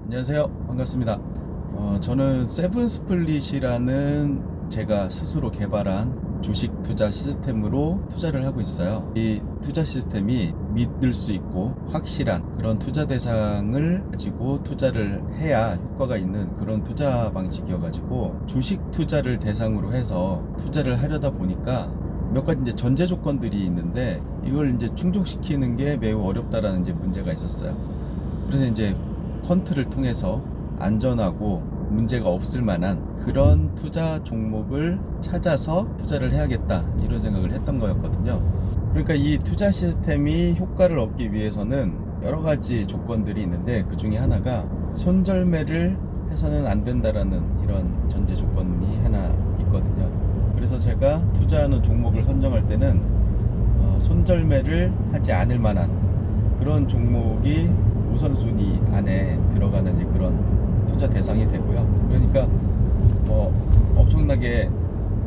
안녕하세요. 반갑습니다. 저는 세븐스플릿이라는 제가 스스로 개발한 주식 투자 시스템으로 투자를 하고 있어요. 이 투자 시스템이 믿을 수 있고 확실한 그런 투자 대상을 가지고 투자를 해야 효과가 있는 그런 투자 방식이어가지고 주식 투자를 대상으로 해서 투자를 하려다 보니까 몇 가지 이제 전제 조건들이 있는데 이걸 이제 충족시키는 게 매우 어렵다라는 이제 문제가 있었어요. 그래서 이제 퀀트를 통해서 안전하고 문제가 없을 만한 그런 투자 종목을 찾아서 투자를 해야겠다 이런 생각을 했던 거였거든요. 그러니까 이 투자 시스템이 효과를 얻기 위해서는 여러 가지 조건들이 있는데 그 중에 하나가 손절매를 해서는 안 된다라는 이런 전제 조건이 하나 있거든요. 그래서 제가 투자하는 종목을 선정할 때는 손절매를 하지 않을 만한 그런 종목이 우선순위 안에 들어가는 이제 그런 투자 대상이 되고요. 그러니까 뭐 엄청나게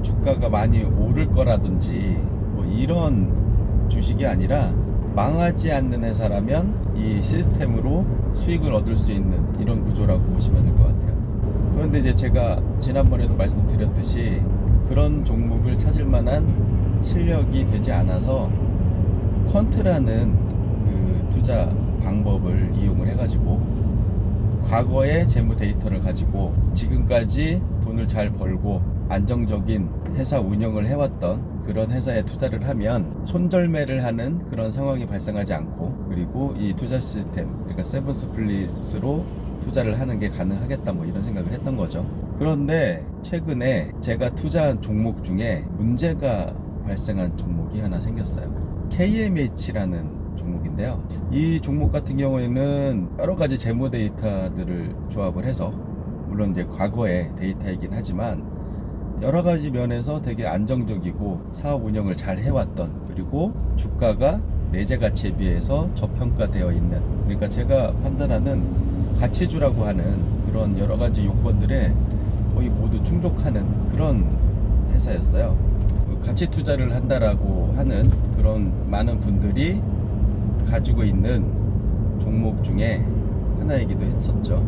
주가가 많이 오를 거라든지 뭐 이런 주식이 아니라 망하지 않는 회사라면 이 시스템으로 수익을 얻을 수 있는 이런 구조라고 보시면 될 것 같아요. 그런데 이제 제가 지난번에도 말씀드렸듯이 그런 종목을 찾을 만한 실력이 되지 않아서 퀀트라는 그 투자 방법을 이용을 해가지고 과거의 재무 데이터를 가지고 지금까지 돈을 잘 벌고 안정적인 회사 운영을 해왔던 그런 회사에 투자를 하면 손절매를 하는 그런 상황이 발생하지 않고, 그리고 이 투자 시스템, 그러니까 세븐스플릿으로 투자를 하는 게 가능하겠다 뭐 이런 생각을 했던 거죠. 그런데 최근에 제가 투자한 종목 중에 문제가 발생한 종목이 하나 생겼어요. KMH라는 종목인데요. 이 종목 같은 경우에는 여러 가지 재무 데이터들을 조합을 해서, 물론 이제 과거의 데이터이긴 하지만 여러 가지 면에서 되게 안정적이고 사업 운영을 잘 해왔던, 그리고 주가가 내재 가치에 비해서 저평가되어 있는, 그러니까 제가 판단하는 가치주라고 하는 그런 여러 가지 요건들에 거의 모두 충족하는 그런 회사였어요. 가치 투자를 한다라고 하는 그런 많은 분들이 가지고 있는 종목 중에 하나이기도 했었죠.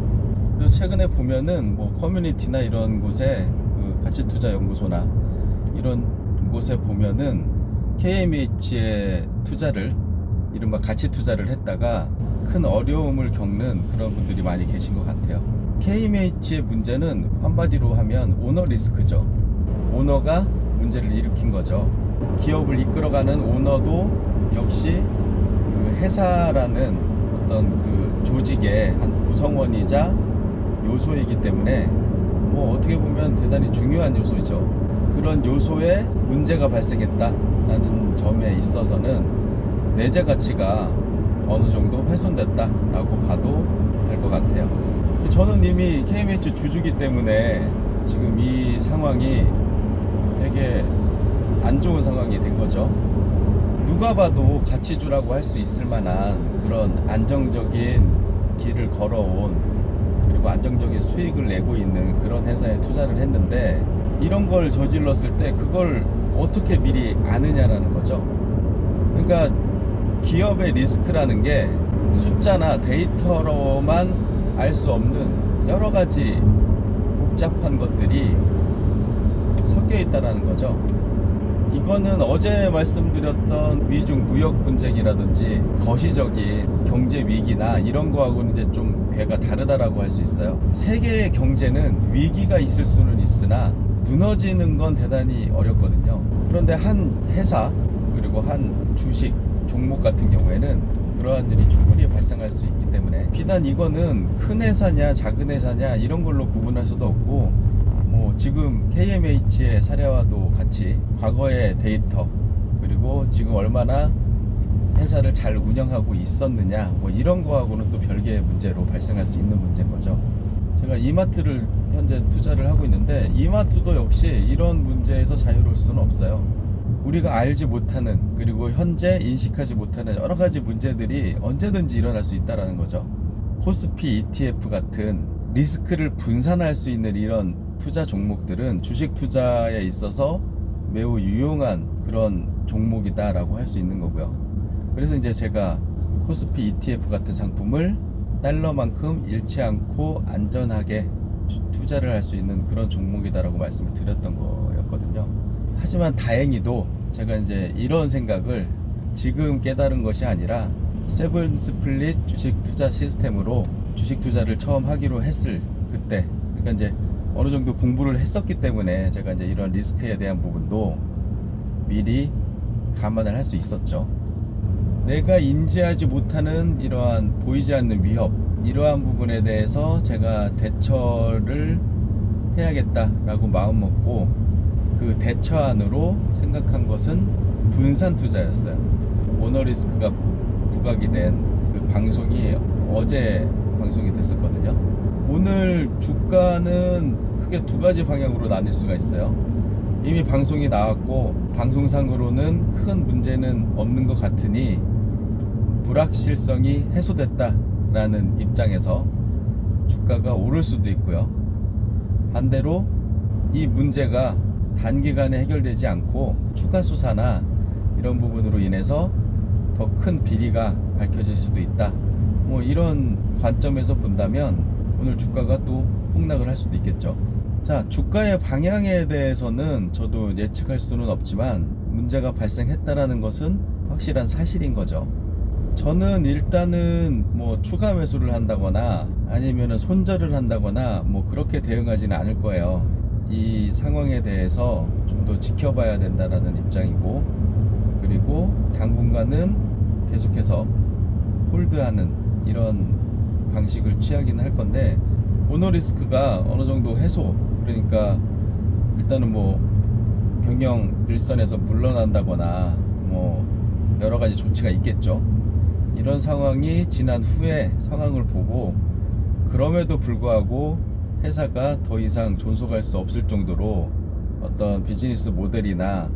그래서 최근에 보면은 뭐 커뮤니티나 이런 곳에 그 가치투자연구소나 이런 곳에 보면은 KMH의 투자를, 이른바 가치투자를 했다가 큰 어려움을 겪는 그런 분들이 많이 계신 것 같아요. KMH의 문제는 한마디로 하면 오너 리스크죠. 오너가 문제를 일으킨 거죠. 기업을 이끌어가는 오너도 역시 그 회사라는 어떤 그 조직의 한 구성원이자 요소이기 때문에 뭐 어떻게 보면 대단히 중요한 요소이죠. 그런 요소에 문제가 발생했다라는 점에 있어서는 내재 가치가 어느 정도 훼손됐다라고 봐도 될 것 같아요. 저는 이미 KMH 주주기 때문에 지금 이 상황이 되게 안 좋은 상황이 된 거죠. 누가 봐도 가치주라고 할 수 있을 만한 그런 안정적인 길을 걸어온, 그리고 안정적인 수익을 내고 있는 그런 회사에 투자를 했는데 이런 걸 저질렀을 때 그걸 어떻게 미리 아느냐라는 거죠. 그러니까 기업의 리스크라는 게 숫자나 데이터로만 알 수 없는 여러 가지 복잡한 것들이 섞여 있다라는 거죠. 이거는 어제 말씀드렸던 미중 무역 분쟁이라든지 거시적인 경제 위기나 이런 거하고는 이제 좀 궤가 다르다라고 할 수 있어요. 세계의 경제는 위기가 있을 수는 있으나 무너지는 건 대단히 어렵거든요. 그런데 한 회사, 그리고 한 주식 종목 같은 경우에는 그러한 일이 충분히 발생할 수 있기 때문에 비단 이거는 큰 회사냐 작은 회사냐 이런 걸로 구분할 수도 없고, 뭐 지금 KMH의 사례와도 같이 과거의 데이터, 그리고 지금 얼마나 회사를 잘 운영하고 있었느냐 뭐 이런 거하고는 또 별개의 문제로 발생할 수 있는 문제인 거죠. 제가 이마트를 현재 투자를 하고 있는데 이마트도 역시 이런 문제에서 자유로울 수는 없어요. 우리가 알지 못하는, 그리고 현재 인식하지 못하는 여러 가지 문제들이 언제든지 일어날 수 있다는 거죠. 코스피 ETF 같은 리스크를 분산할 수 있는 이런 투자 종목들은 주식 투자에 있어서 매우 유용한 그런 종목이다라고 할 수 있는 거고요. 그래서 이제 제가 코스피 ETF 같은 상품을 달러만큼 잃지 않고 안전하게 투자를 할 수 있는 그런 종목이다라고 말씀을 드렸던 거였거든요. 하지만 다행히도 제가 이제 이런 생각을 지금 깨달은 것이 아니라 세븐 스플릿 주식 투자 시스템으로 주식 투자를 처음 하기로 했을 그때, 그러니까 이제 어느 정도 공부를 했었기 때문에 제가 이제 이런 리스크에 대한 부분도 미리 감안을 할 수 있었죠. 내가 인지하지 못하는 이러한 보이지 않는 위협, 이러한 부분에 대해서 제가 대처를 해야겠다라고 마음먹고 그 대처안으로 생각한 것은 분산 투자였어요. 오너 리스크가 부각이 된 그 방송이 어제 방송이 됐었거든요. 오늘 주가는 크게 두 가지 방향으로 나뉠 수가 있어요. 이미 방송이 나왔고 방송상으로는 큰 문제는 없는 것 같으니 불확실성이 해소됐다라는 입장에서 주가가 오를 수도 있고요. 반대로 이 문제가 단기간에 해결되지 않고 추가 수사나 이런 부분으로 인해서 더 큰 비리가 밝혀질 수도 있다. 뭐 이런 관점에서 본다면 오늘 주가가 또 폭락을 할 수도 있겠죠. 자, 주가의 방향에 대해서는 저도 예측할 수는 없지만 문제가 발생했다라는 것은 확실한 사실인 거죠. 저는 일단은 뭐 추가 매수를 한다거나 아니면은 손절을 한다거나 뭐 그렇게 대응하지는 않을 거예요. 이 상황에 대해서 좀 더 지켜봐야 된다라는 입장이고, 그리고 당분간은 계속해서 홀드하는 이런 방식을 취하기는 할 건데, 오너 리스크가 어느 정도 해소, 그러니까 일단은 뭐 경영 일선에서 물러난다거나 뭐 여러 가지 조치가 있겠죠. 이런 상황이 지난 후에 상황을 보고 그럼에도 불구하고 회사가 더 이상 존속할 수 없을 정도로 어떤 비즈니스 모델이나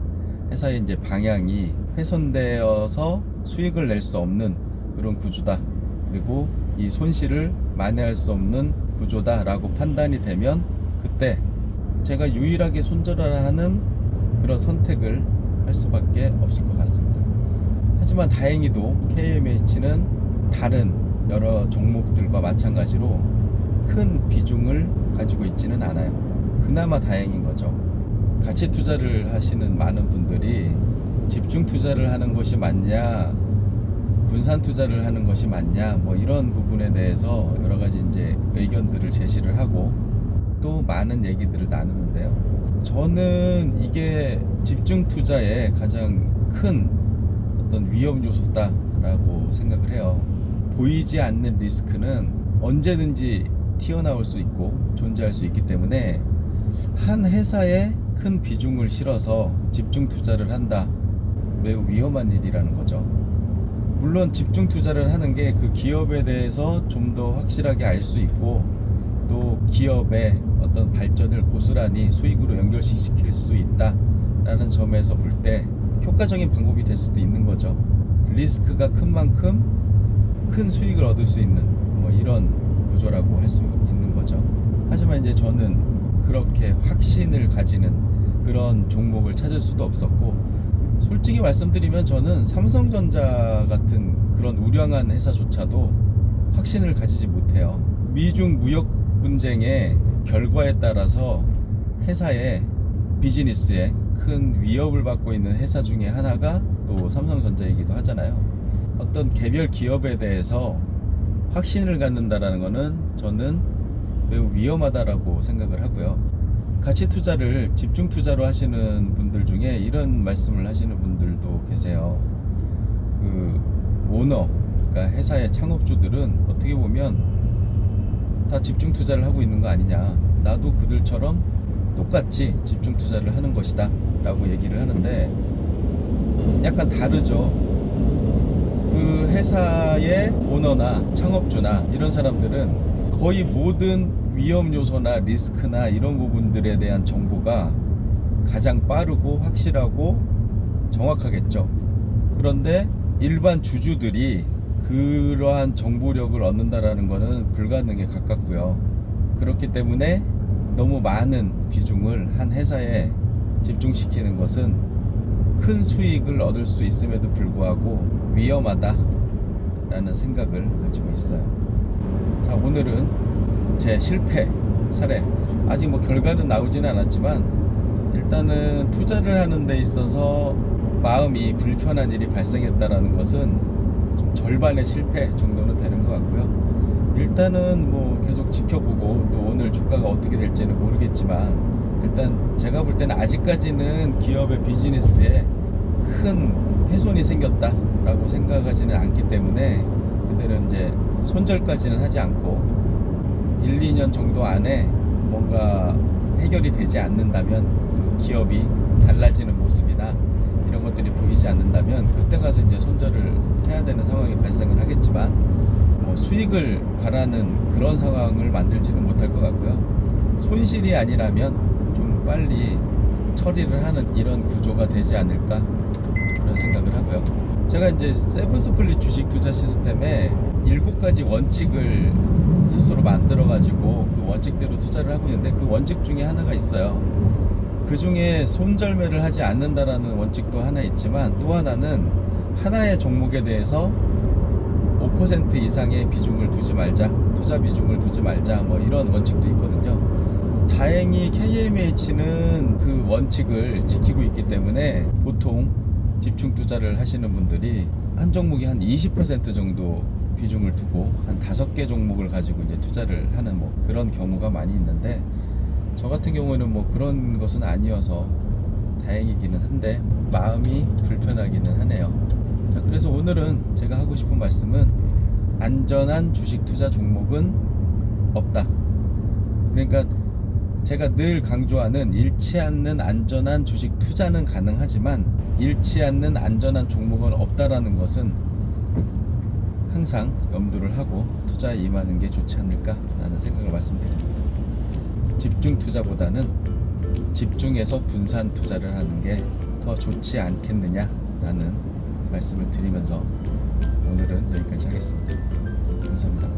회사의 이제 방향이 훼손되어서 수익을 낼 수 없는 그런 구조다, 그리고 이 손실을 만회할 수 없는 구조다라고 판단이 되면 그때 제가 유일하게 손절을 하는 그런 선택을 할 수밖에 없을 것 같습니다. 하지만 다행히도 KMH는 다른 여러 종목들과 마찬가지로 큰 비중을 가지고 있지는 않아요. 그나마 다행인 거죠. 가치 투자를 하시는 많은 분들이 집중 투자를 하는 것이 맞냐, 분산 투자를 하는 것이 맞냐, 뭐 이런 부분에 대해서 여러 가지 이제 의견들을 제시를 하고 또 많은 얘기들을 나누는데요. 저는 이게 집중 투자의 가장 큰 어떤 위험 요소다라고 생각을 해요. 보이지 않는 리스크는 언제든지 튀어나올 수 있고 존재할 수 있기 때문에 한 회사에 큰 비중을 실어서 집중 투자를 한다, 매우 위험한 일이라는 거죠. 물론 집중 투자를 하는 게 그 기업에 대해서 좀 더 확실하게 알 수 있고 또 기업의 어떤 발전을 고스란히 수익으로 연결시킬 수 있다라는 점에서 볼 때 효과적인 방법이 될 수도 있는 거죠. 리스크가 큰 만큼 큰 수익을 얻을 수 있는 뭐 이런 구조라고 할 수 있는 거죠. 하지만 이제 저는 그렇게 확신을 가지는 그런 종목을 찾을 수도 없었고, 솔직히 말씀드리면 저는 삼성전자 같은 그런 우량한 회사조차도 확신을 가지지 못해요. 미중 무역 분쟁의 결과에 따라서 회사의 비즈니스에 큰 위협을 받고 있는 회사 중에 하나가 또 삼성전자이기도 하잖아요. 어떤 개별 기업에 대해서 확신을 갖는다라는 것은 저는 매우 위험하다라고 생각을 하고요. 가치 투자를 집중 투자로 하시는 분들 중에 이런 말씀을 하시는 분들도 계세요. 그 오너, 그러니까 회사의 창업주들은 어떻게 보면 다 집중 투자를 하고 있는 거 아니냐, 나도 그들처럼 똑같이 집중 투자를 하는 것이다 라고 얘기를 하는데 약간 다르죠. 그 회사의 오너나 창업주나 이런 사람들은 거의 모든 위험 요소나 리스크나 이런 부분들에 대한 정보가 가장 빠르고 확실하고 정확하겠죠. 그런데 일반 주주들이 그러한 정보력을 얻는다라는 것은 불가능에 가깝고요. 그렇기 때문에 너무 많은 비중을 한 회사에 집중시키는 것은 큰 수익을 얻을 수 있음에도 불구하고 위험하다라는 생각을 가지고 있어요. 자, 오늘은 제 실패 사례, 아직 뭐 결과는 나오지는 않았지만 일단은 투자를 하는 데 있어서 마음이 불편한 일이 발생했다라는 것은 좀 절반의 실패 정도는 되는 것 같고요. 일단은 뭐 계속 지켜보고 또 오늘 주가가 어떻게 될지는 모르겠지만 일단 제가 볼 때는 아직까지는 기업의 비즈니스에 큰 훼손이 생겼다라고 생각하지는 않기 때문에 그들은 이제 손절까지는 하지 않고 1, 2년 정도 안에 뭔가 해결이 되지 않는다면 그 기업이 달라지는 모습이나 이런 것들이 보이지 않는다면 그때 가서 이제 손절을 해야 되는 상황이 발생을 하겠지만 뭐 수익을 바라는 그런 상황을 만들지는 못할 것 같고요. 손실이 아니라면 좀 빨리 처리를 하는 이런 구조가 되지 않을까 그런 생각을 하고요. 제가 이제 세븐스플릿 주식 투자 시스템에 7가지 원칙을 스스로 만들어 가지고 그 원칙대로 투자를 하고 있는데 그 원칙 중에 하나가 있어요. 그 중에 손절매를 하지 않는다라는 원칙도 하나 있지만 또 하나는 하나의 종목에 대해서 5% 이상의 비중을 두지 말자, 투자 비중을 두지 말자, 뭐 이런 원칙도 있거든요. 다행히 KMH는 그 원칙을 지키고 있기 때문에 보통 집중 투자를 하시는 분들이 한 종목이 한 20% 정도 비중을 두고 한 5개 종목을 가지고 이제 투자를 하는 뭐 그런 경우가 많이 있는데 저 같은 경우에는 뭐 그런 것은 아니어서 다행이기는 한데 마음이 불편하기는 하네요. 자, 그래서 오늘은 제가 하고 싶은 말씀은 안전한 주식 투자 종목은 없다. 그러니까 제가 늘 강조하는 잃지 않는 안전한 주식 투자는 가능하지만 잃지 않는 안전한 종목은 없다라는 것은 항상 염두를 하고 투자에 임하는 게 좋지 않을까라는 생각을 말씀드립니다. 집중 투자보다는 집중해서 분산 투자를 하는 게 더 좋지 않겠느냐라는 말씀을 드리면서 오늘은 여기까지 하겠습니다. 감사합니다.